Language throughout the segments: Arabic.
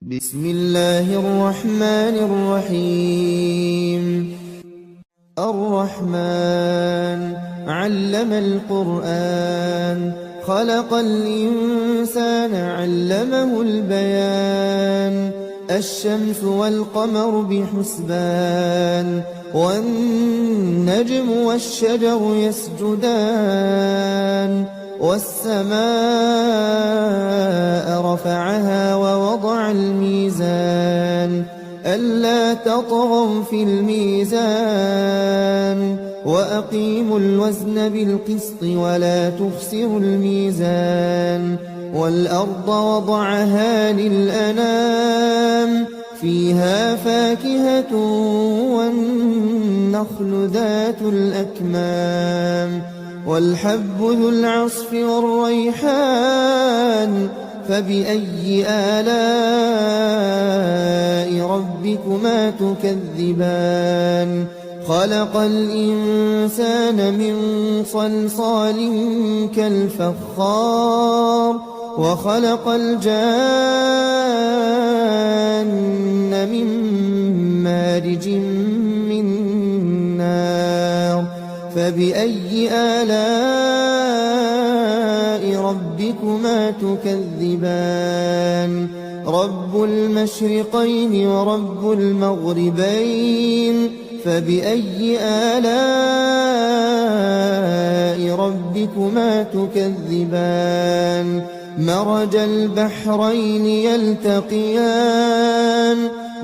بسم الله الرحمن الرحيم. الرحمن علم القرآن خلق الإنسان علمه البيان. الشمس والقمر بحسبان والنجم والشجر يسجدان. والسماء رفعها ووضع الميزان ألا تطغوا في الميزان وأقيموا الوزن بالقسط ولا تخسروا الميزان. والأرض وضعها للأنام فيها فاكهة والنخل ذات الأكمام والحب ذو العصف والريحان. فبأي آلاء ربكما تكذبان؟ خلق الإنسان من صلصال كالفخار وخلق الجان من مارج من نار. فبأي آلاء ربكما تكذبان؟ رب المشرقين ورب المغربين. فبأي آلاء ربكما تكذبان؟ مرج البحرين يلتقيان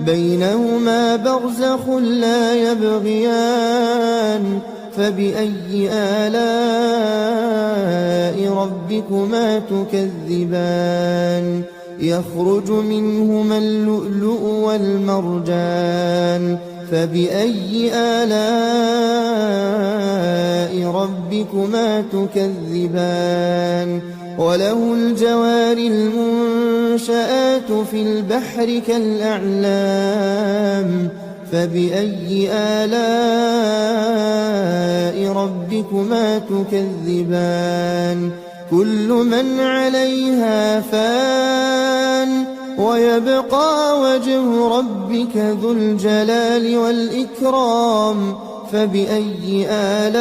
بينهما برزخ لا يبغيان. فبأي آلاء ربكما تكذبان؟ يخرج منهما اللؤلؤ والمرجان. فبأي آلاء ربكما تكذبان؟ وله الجوار المنشآت في البحر كالأعلام. فبأي آلاء ربكما تكذبان؟ كل من عليها فان ويبقى وجه ربك ذو الجلال والإكرام. فبأي آلاء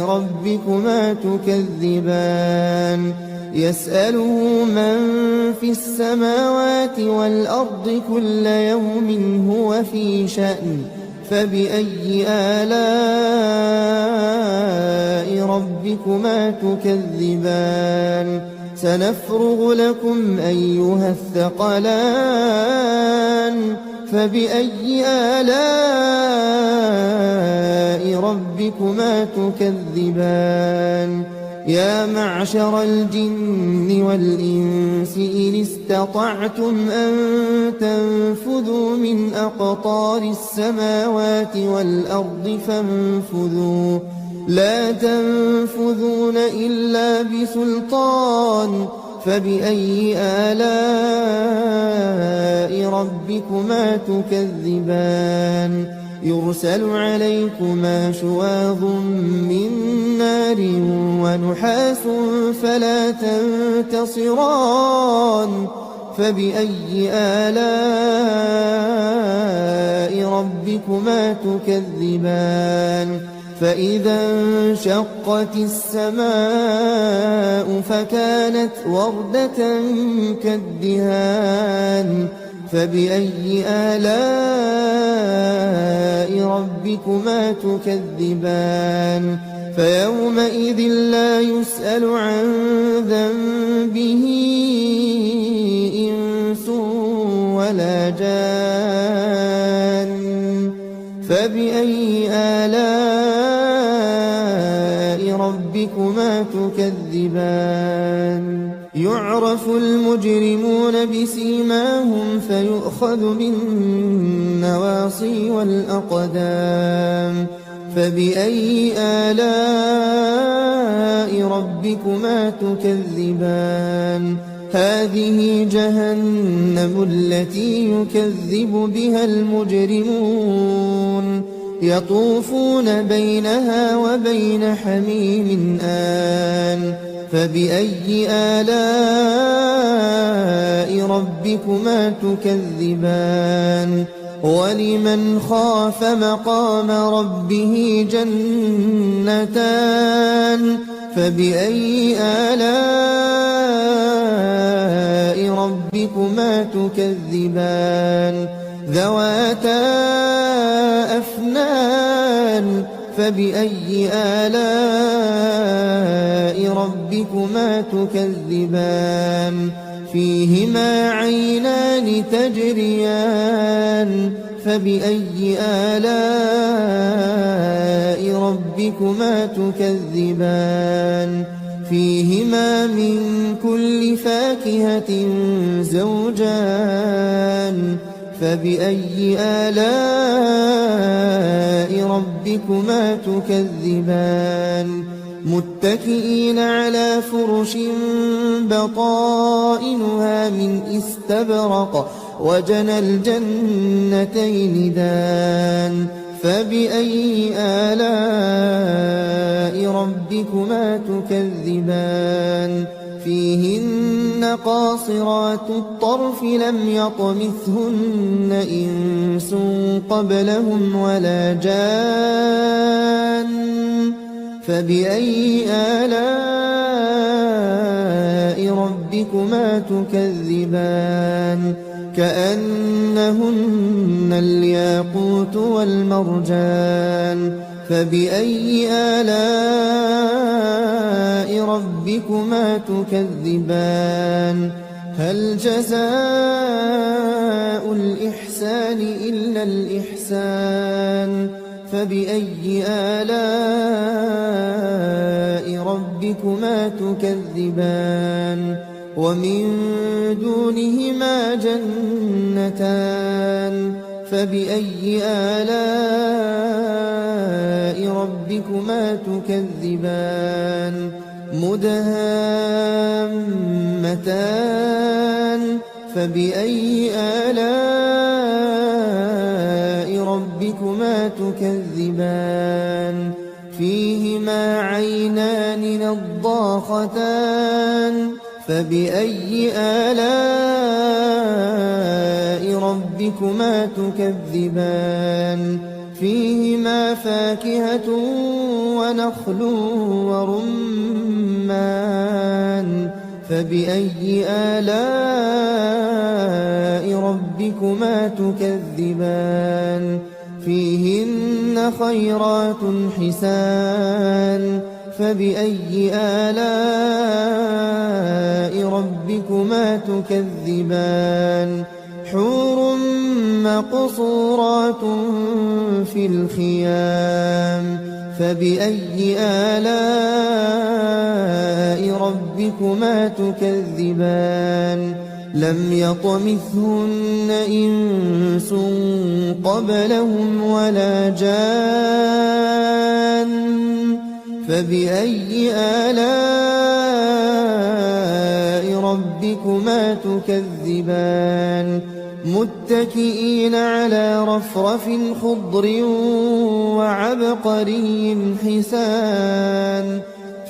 ربكما تكذبان؟ يسأله من في السماوات والأرض كل يوم هو في شأن. فبأي آلاء ربكما تكذبان؟ سنفرغ لكم أيها الثقلان. فبأي آلاء ربكما تكذبان؟ يا معشر الجن والإنس إن استطعتم أن تنفذوا من أقطار السماوات والأرض فانفذوا لا تنفذون إلا بسلطان. فبأي آلاء ربكما تكذبان؟ يرسل عليكما شواظ من نار ونحاس فلا تنتصران. فبأي آلاء ربكما تكذبان؟ فإذا انشقت السماء فكانت وردة كالدهان. فبأي آلاء ربكما تكذبان؟ فيومئذ لا يسأل عن ذنبه إنس ولا جان. فبأي آلاء ربكما تكذبان؟ يعرف المجرمون بسيماهم فيؤخذ بالنواصي والأقدام. فبأي آلاء ربكما تكذبان؟ هذه جهنم التي يكذب بها المجرمون يطوفون بينها وبين حميم آن. فبأي آلاء ربكما تكذبان ولمن خاف مقام ربه جنتان فبأي آلاء ربكما تكذبان ذواتا أفنان فبأي آلاء ربكما تكذبان فيهما عينان تجريان فبأي آلاء ربكما تكذبان فيهما من كل فاكهة زوجان فبأي آلاء ربكما تكذبان متكئين على فرش بطائنها من استبرق وجنى الجنتين دان فبأي آلاء ربكما تكذبان فيهن قاصرات الطرف لم يطمثهن إنس قبلهم ولا جان فبأي آلاء ربكما تكذبان كأنهن الياقوت والمرجان فبأي آلاء ربكما تكذبان هل جزاء الإحسان إلا الإحسان فبأي آلاء ربكما تكذبان ومن دونهما جنتان فبأي آلاء ربكما تكذبان مدهامتان فبأي آلاء ربكما تكذبان فيهما عينان نضاختان فبأي آلاء ربكما تكذبان فيهما فاكهة ونخل ورمان فبأي آلاء ربكما تكذبان فيهن خيرات حسان فبأي آلاء ربكما تكذبان حور مقصورات في الخيام فبأي آلاء ربكما تكذبان لم يطمثهن إنس قبلهم ولا جان فبأي آلاء ربكما تكذبان متكئين على رفرف خضر وعبقري حسان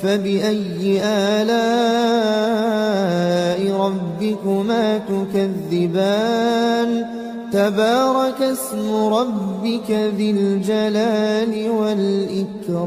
فبأي آلاء ربكما تكذبان تبارك اسم ربك ذي الجلال والإكرام